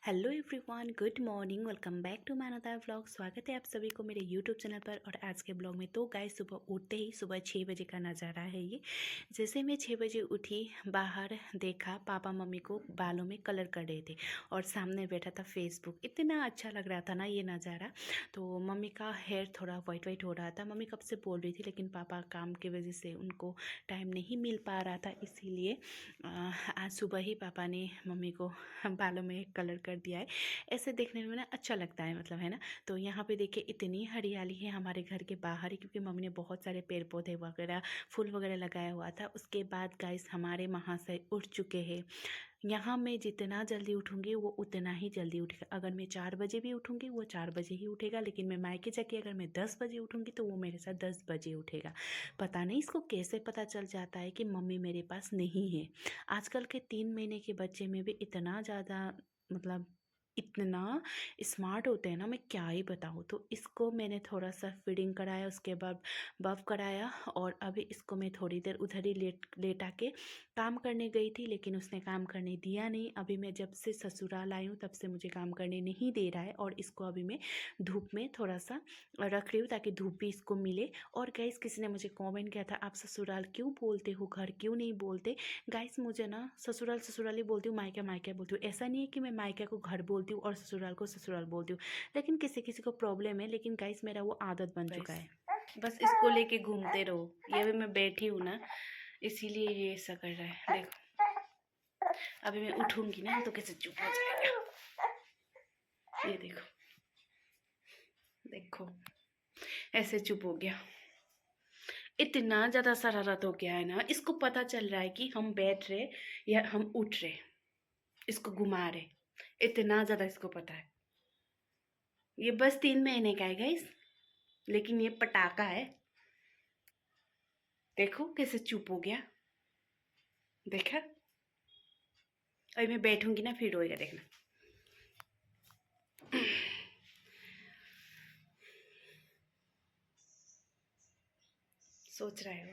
Hello everyone, good morning. Welcome back to my another vlog. स्वागत है आप सभी को मेरे यूट्यूब चैनल पर। और आज के ब्लॉग में तो गाइस सुबह उठते ही सुबह 6 बजे का नज़ारा है ये। जैसे मैं 6 बजे उठी, बाहर देखा पापा मम्मी को बालों में कलर कर रहे थे और सामने बैठा था फेसबुक। इतना अच्छा लग रहा था ना ये नज़ारा। तो मम्मी का हेयर थोड़ा वाइट वाइट हो रहा था। मम्मी कब से बोल रही थी, लेकिन पापा काम की वजह से उनको टाइम नहीं मिल पा रहा था, इसीलिए आज सुबह ही पापा ने मम्मी को बालों में कलर कर दिया है। ऐसे देखने में ना अच्छा लगता है, मतलब है ना। तो यहाँ पे देखिए इतनी हरियाली है हमारे घर के बाहर ही, क्योंकि मम्मी ने बहुत सारे पेड़ पौधे वगैरह फूल वगैरह लगाया हुआ था। उसके बाद गाइस हमारे महाशय उठ चुके हैं। यहाँ मैं जितना जल्दी उठूँगी वो उतना ही जल्दी उठेगा। अगर मैं 4 बजे भी उठूँगी वो 4 बजे ही उठेगा, लेकिन मैं मायके जाके अगर मैं 10 बजे उठूँगी तो वो मेरे साथ 10 बजे उठेगा। पता नहीं इसको कैसे पता चल जाता है कि मम्मी मेरे पास नहीं है। आजकल के 3 महीने के बच्चे में भी इतना ज़्यादा, मतलब इतना स्मार्ट होते हैं ना, मैं क्या ही बताऊँ। तो इसको मैंने थोड़ा सा फीडिंग कराया, उसके बाद बफ कराया और अभी इसको मैं थोड़ी देर उधर ही लेटा के काम करने गई थी, लेकिन उसने काम करने दिया नहीं। अभी मैं जब से ससुराल आई हूँ तब से मुझे काम करने नहीं दे रहा है, और इसको अभी मैं धूप में थोड़ा सा रख रही हूँ ताकि धूप भी इसको मिले। और गाइस किसी ने मुझे कमेंट किया था, आप ससुराल क्यों बोलते हो, घर क्यों नहीं बोलते। गाइस मुझे ना ससुराल ससुराल ही बोलती हूँ, मायका मायका बोलती हूँ। ऐसा नहीं है कि मैं मायका को घर बोलती हूँ और ससुराल को ससुराल बोलती हूँ, लेकिन किसी किसी को प्रॉब्लम है। लेकिन गाइस मेरा वो आदत बन चुका है, बस इसको लेके घूमते रहो। ये भी मैं बैठी हूँ ना, इसीलिए ये ऐसा कर रहा है। देखो अभी मैं उठूंगी ना तो कैसे चुप हो जाएगा। ये देखो देखो ऐसे चुप हो गया। इतना ज़्यादा शरारत हो गया है ना, इसको पता चल रहा है कि हम बैठ रहे या हम उठ रहे, इसको घुमा रहे। इतना ज़्यादा इसको पता है। ये बस 3 महीने का है गाइस, लेकिन ये पटाखा है। देखो कैसे चुप हो गया, देखा। अभी मैं बैठूंगी ना फिर रोएगा, देखना। सोच रहा है वो,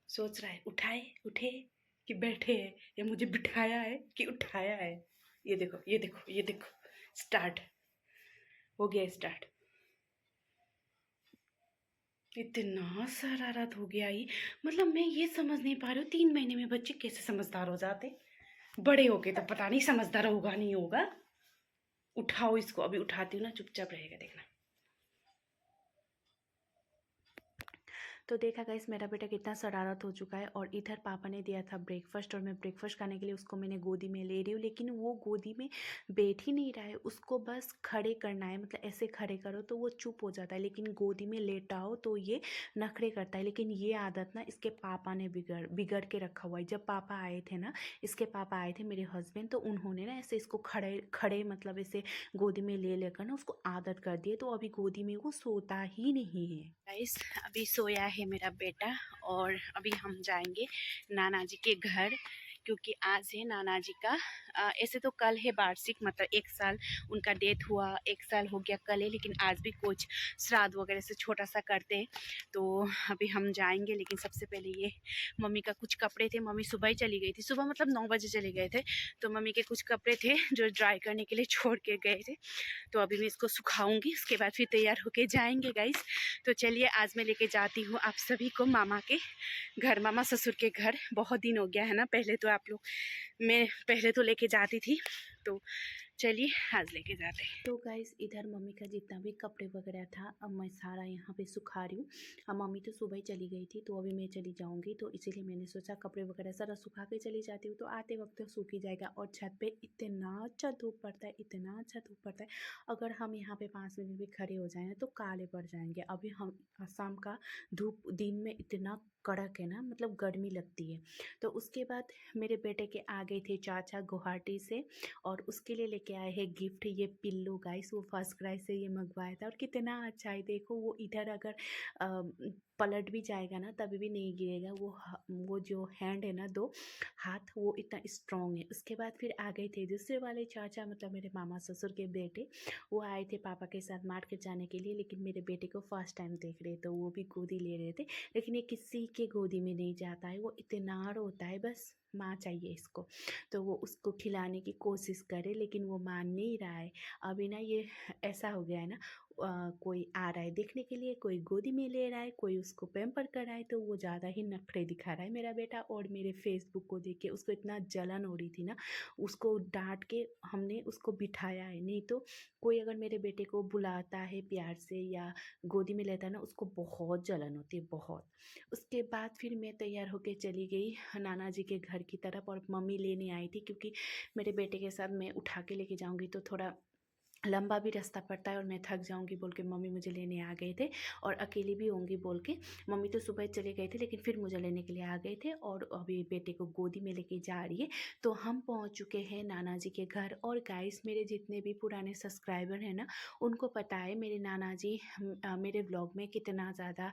सोच रहा है उठाए उठे कि बैठे है, या मुझे बिठाया है कि उठाया है। ये देखो ये देखो ये देखो, स्टार्ट हो गया, स्टार्ट। इतना शरारत हो गया ही, मतलब मैं ये समझ नहीं पा रही हूँ 3 महीने में बच्चे कैसे समझदार हो जाते। बड़े हो गए तो पता नहीं समझदार होगा नहीं होगा। उठाओ इसको, अभी उठाती हूँ ना, चुपचाप रहेगा, देखना। तो देखा गाइस मेरा बेटा कितना शरारत हो चुका है। और इधर पापा ने दिया था ब्रेकफास्ट, और मैं ब्रेकफास्ट खाने के लिए उसको मैंने गोदी में ले रही हूँ, लेकिन वो गोदी में बैठ ही नहीं रहा है। उसको बस खड़े करना है, मतलब ऐसे खड़े करो तो वो चुप हो जाता है, लेकिन गोदी में लेटाओ तो ये नखरे करता है। लेकिन ये आदत ना इसके पापा ने बिगड़ बिगड़ के रखा हुआ है। जब पापा आए थे ना, इसके पापा आए थे मेरे हस्बैंड, तो उन्होंने ना ऐसे इसको खड़े खड़े मतलब ऐसे गोदी में ले लेकर ना उसको आदत कर दी है। तो अभी गोदी में वो सोता ही नहीं है गाइस। अभी सोया है मेरा बेटा, और अभी हम जाएंगे नाना जी के घर, क्योंकि आज है नाना जी का ऐसे तो कल है वार्षिक, मतलब 1 साल उनका डेथ हुआ, 1 साल हो गया कल है, लेकिन आज भी कुछ श्राद्ध वगैरह से छोटा सा करते हैं। तो अभी हम जाएंगे, लेकिन सबसे पहले ये मम्मी का कुछ कपड़े थे। मम्मी सुबह ही चली गई थी, सुबह मतलब 9 बजे चले गए थे। तो मम्मी के कुछ कपड़े थे जो ड्राई करने के लिए छोड़ के गए थे। तो अभी मैं इसको सुखाऊंगी, उसके बाद फिर तैयार होके जाएंगे गाइस। तो चलिए आज मैं लेके जाती हूँ आप सभी को मामा के घर, मामा ससुर के घर। बहुत दिन हो गया है ना, पहले तो आप लोग, मैं पहले तो लेके जाती थी, तो चलिए आज लेके जाते हैं। तो गाइस इधर मम्मी का जितना भी कपड़े वगैरह था, अब मैं सारा यहाँ पे सुखा रही हूँ। अब मम्मी तो सुबह ही चली गई थी, तो अभी मैं चली जाऊँगी, तो इसीलिए मैंने सोचा कपड़े वगैरह सारा सुखा के चली जाती हूँ, तो आते वक्त तो सूख ही जाएगा। और छत पे इतना अच्छा धूप पड़ता है, इतना अच्छा धूप पड़ता है। अगर हम यहाँ पे 5 मिनट भी खड़े हो जाए तो काले पड़ जाएंगे। अभी हम शाम का धूप दिन में इतना कड़क है ना, मतलब गर्मी लगती है। तो उसके बाद मेरे बेटे के आ गए थे चाचा गुवाहाटी से, और उसके लिए लेके लेके आए हैं गिफ्ट, ये पिल्लो गाइस, वो फर्स्ट क्राई से ये मंगवाया था और कितना अच्छा है। देखो वो इधर अगर पलट भी जाएगा ना तभी भी नहीं गिरेगा। वो जो हैंड है ना, दो हाथ, वो इतना स्ट्रॉन्ग है। उसके बाद फिर आ गए थे दूसरे वाले चाचा, मतलब मेरे मामा ससुर के बेटे। वो आए थे पापा के साथ मार्केट जाने के लिए, लेकिन मेरे बेटे को फर्स्ट टाइम देख रहे तो वो भी गोदी ले रहे थे। लेकिन ये किसी के गोदी में नहीं जाता है, वो इतना रोता है, बस माँ चाहिए इसको। तो वो उसको खिलाने की कोशिश करे लेकिन वो मान नहीं रहा है। अभी ना ये ऐसा हो गया है ना, कोई आ रहा है देखने के लिए, कोई गोदी में ले रहा है, कोई उसको पैम्पर कर रहा है, तो वो ज़्यादा ही नखरे दिखा रहा है मेरा बेटा। और मेरे फेसबुक को देख के उसको इतना जलन हो रही थी ना, उसको डांट के हमने उसको बिठाया है। नहीं तो कोई अगर मेरे बेटे को बुलाता है प्यार से या गोदी में लेता है ना, उसको बहुत जलन होती है, बहुत। उसके बाद फिर मैं तैयार होके चली गई नाना जी के घर की तरफ, और मम्मी लेने आई थी क्योंकि मेरे बेटे के साथ मैं उठा के लेके जाऊंगी तो थोड़ा लंबा भी रास्ता पड़ता है और मैं थक जाऊंगी बोल के मम्मी मुझे लेने आ गए थे। और अकेली भी होंगी बोल के मम्मी तो सुबह चले गए थे, लेकिन फिर मुझे लेने के लिए आ गए थे और अभी बेटे को गोदी में लेके जा रही है। तो हम पहुंच चुके हैं नाना जी के घर। और गाइस, मेरे जितने भी पुराने सब्सक्राइबर हैं ना, उनको पता है मेरे नाना जी मेरे ब्लॉग में कितना ज़्यादा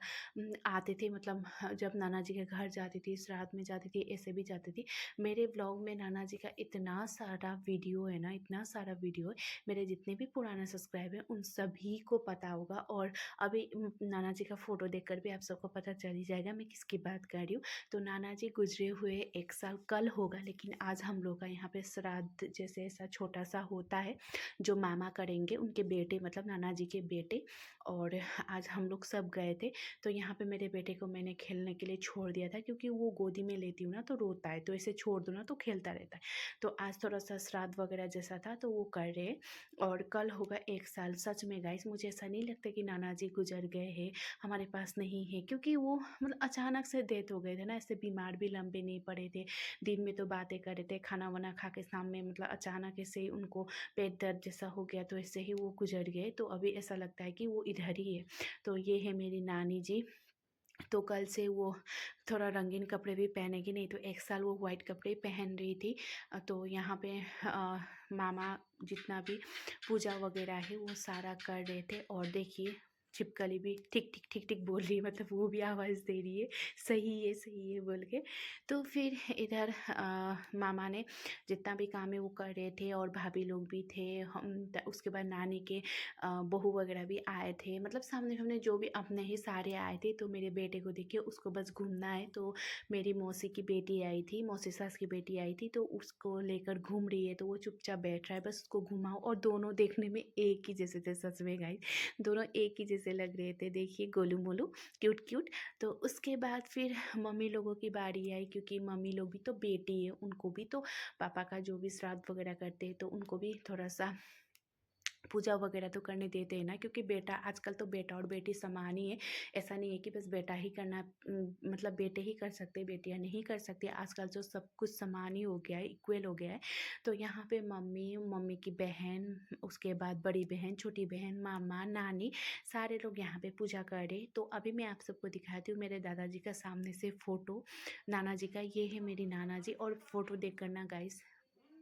आते थे। मतलब जब नाना जी के घर जाती थी, श्राद्ध में जाती थी, ऐसे भी जाती थी। मेरे ब्लॉग में नाना जी का इतना सारा वीडियो है ना, इतना सारा वीडियो है। मेरे जितने भी पुराना सब्सक्राइबर हैं उन सभी को पता होगा। और अभी नाना जी का फ़ोटो देखकर भी आप सबको पता चल ही जाएगा मैं किसकी बात कर रही हूँ। तो नाना जी गुजरे हुए 1 साल कल होगा, लेकिन आज हम लोग का यहाँ पे श्राद्ध जैसे ऐसा छोटा सा होता है, जो मामा करेंगे, उनके बेटे, मतलब नाना जी के बेटे। और आज हम लोग सब गए थे। तो यहाँ पे मेरे बेटे को मैंने खेलने के लिए छोड़ दिया था, क्योंकि वो गोदी में लेती हूँ ना तो रोता है, तो इसे छोड़ दो ना तो खेलता रहता है। तो आज थोड़ा सा श्राद्ध वगैरह जैसा था तो वो कर रहे हैं। और कल होगा 1 साल। सच में गाइस, मुझे ऐसा नहीं लगता कि नाना जी गुजर गए हैं, हमारे पास नहीं है, क्योंकि वो मतलब अचानक से डेथ हो गए थे ना। ऐसे बीमार भी लंबे नहीं पड़े थे, दिन में तो बातें कर रहे थे, खाना वाना खा के सामने, मतलब अचानक ऐसे ही उनको पेट दर्द जैसा हो गया तो ऐसे ही वो गुजर गए। तो अभी ऐसा लगता है कि वो इधर ही है। तो ये है मेरी नानी जी। तो कल से वो थोड़ा रंगीन कपड़े भी पहनेगी, नहीं तो 1 साल वो वाइट कपड़े पहन रही थी। तो यहाँ पे मामा जितना भी पूजा वगैरह है वो सारा कर रहे थे। और देखिए छिपकली भी ठीक ठीक ठीक ठीक बोल रही है, मतलब वो भी आवाज़ दे रही है सही है बोल के। तो फिर इधर मामा ने जितना भी काम है वो कर रहे थे, और भाभी लोग भी थे। हम उसके बाद नानी के बहू वगैरह भी आए थे, मतलब सामने सामने जो भी अपने ही सारे आए थे। तो मेरे बेटे को देखिए, उसको बस घूमना है। तो मेरी मौसी की बेटी आई थी, मौसी सास की बेटी आई थी, तो उसको लेकर घूम रही है। तो वो चुपचाप बैठ रहा है, बस उसको घुमाओ। और दोनों देखने में एक ही जैसे थे, सच में गाइस, दोनों एक ही जैसे लग रहे थे। देखिए गोलू मोलू, क्यूट क्यूट। तो उसके बाद फिर मम्मी लोगों की बारी आई, क्योंकि मम्मी लोग भी तो बेटी है, उनको भी तो पापा का जो भी श्राद्ध वगैरह करते हैं तो उनको भी थोड़ा सा पूजा वगैरह तो करने देते हैं ना, क्योंकि बेटा, आजकल तो बेटा और बेटी समान ही है। ऐसा नहीं है कि बस बेटा ही करना मतलब बेटे ही कर सकते, बेटियां नहीं कर सकती। आजकल तो सब कुछ समान ही हो गया है, इक्वल हो गया है। तो यहाँ पे मम्मी, मम्मी की बहन, उसके बाद बड़ी बहन, छोटी बहन, मामा, नानी, सारे लोग यहाँ पे पूजा कर रहे। तो अभी मैं आप सबको दिखाती हूँ मेरे दादाजी का सामने से फ़ोटो, नाना जी का। ये है मेरी नाना जी। और फ़ोटो देख कर ना गाइस,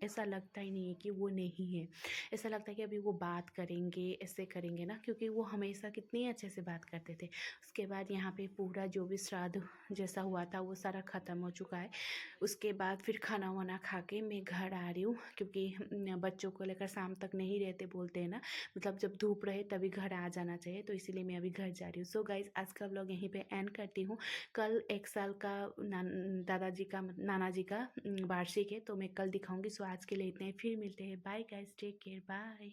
ऐसा लगता ही नहीं है कि वो नहीं है। ऐसा लगता है कि अभी वो बात करेंगे, ऐसे करेंगे ना, क्योंकि वो हमेशा कितने अच्छे से बात करते थे। उसके बाद यहाँ पे पूरा जो भी श्राद्ध जैसा हुआ था वो सारा ख़त्म हो चुका है। उसके बाद फिर खाना वाना खा के मैं घर आ रही हूँ, क्योंकि बच्चों को लेकर शाम तक नहीं रहते, बोलते हैं ना, मतलब जब धूप रहे तभी घर आ जाना चाहिए। तो इसीलिए मैं अभी घर जा रही हूँ। सो गाइज, आज का व्लॉग यहीं पे एंड करती हूँ। कल 1 साल का दादाजी का, नाना जी का वार्षिक है, तो मैं कल दिखाऊंगी। सो आज के लिए इतने ही, फिर मिलते हैं। Bye guys, take care, bye.